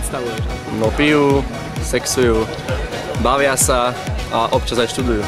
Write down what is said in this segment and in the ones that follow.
predstavuješ? No pijú, sexujú, bavia sa a občas aj študujú.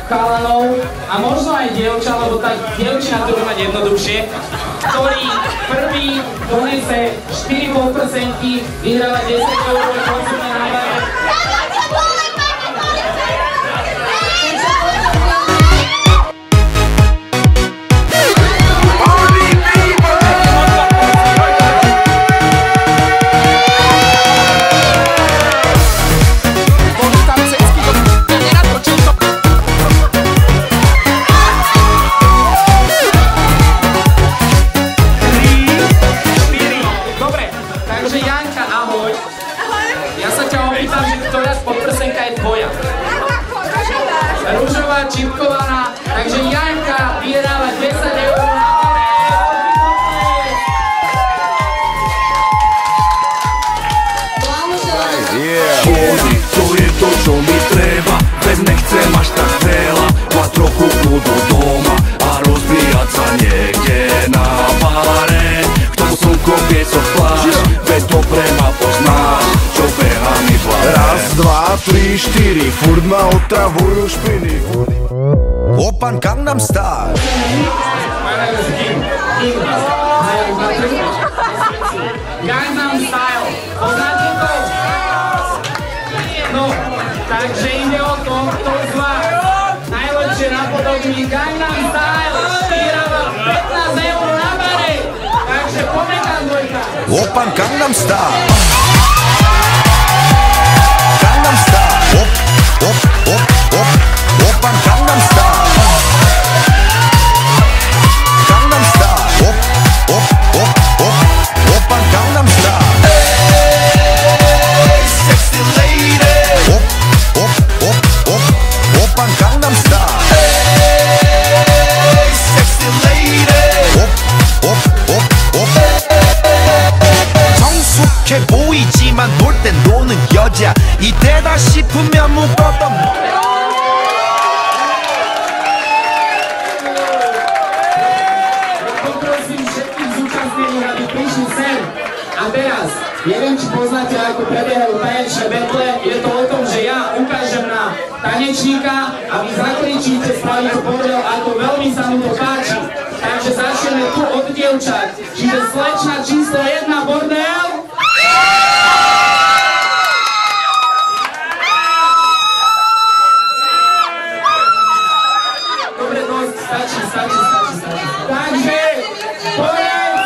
Chalanov a možno aj dievča, lebo tá dievčina to bude mať jednoduchšie, ktorý prvý donese 4,5%, vyhráva 10 eurové koncertné nábare. Rúžová, čipkovaná, takže Janka vyhráva 10 eur na To je to, čo mi treba, veď nechcem až tak veľa. Má trochu kľudu doma a rozbíjať sa niekde na bare. V tom slnko pieco plášť, veď dobre ma poznáš, čo beha mi v hlave. Raz, dva, tri, štyri, furt ma otravujú špiny. Opan Gangnam Style. Gangnam Style, poznáte to? No, takže ide o to, kto z vás najlepšie napodobní Gangnam Style, vyhráva 15 eur na bare, takže poďme dvojka. Opan Gangnam Style. Gangnam Style. Op, op, op, op. Opan Gangnam Style. Gangnam Style. Op, op, op, op. Opan Gangnam Style. Hey, sexy lady. Op, op, op, op. Opan Gangnam Style. Hey, sexy lady. Op, op, op, op. 성숙해 보이지만 놀 땐 노는 여자 이때다 싶으면 묶었던 Poprosím všetkých zúčastnených, aby prišli sem. A teraz, neviem, či poznáte, ako prebiehajú tanečné betle. Je to o tom, že ja ukážem na tanečníka a vy zakričíte, spravíte bordel, ako veľmi sa mu to páči. Takže začneme tu od dievčat. Čiže slečna číslo 1, bordel. Dobre, dosť, stačí. Takže, povedz!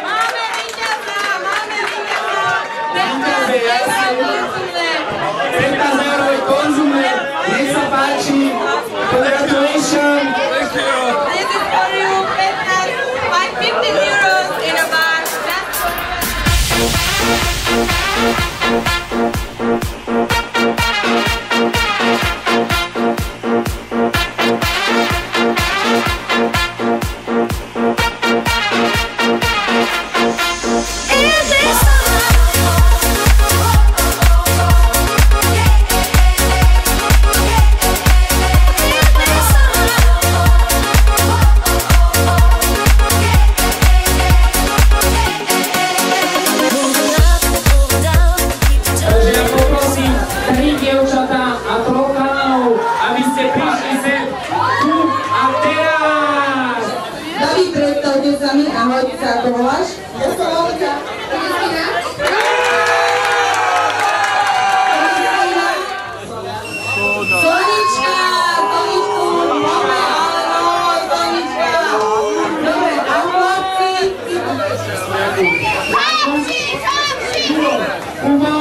Máme víťaza! 15 eurové konzumné, nech sa páči, congratulations! This is for you, 15 euros in a bar. Ahoj, ty sa ako voláš? Ja som Olga. Kristina? Sonička! Soničku! Máme, ahoj, Sonička! Dobre, a chlapci? Kubo!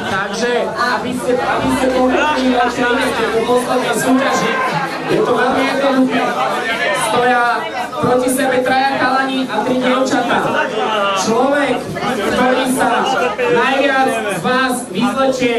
Takže, aby ste pochopili vaše imete do poslednej súťaži, je to veľmi jednoduché. Stoja proti sebe traja chalani a 3 dievčatá. Človek, ktorý sa najviac z vás vyzlečie,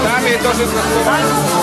Tam je to, že sa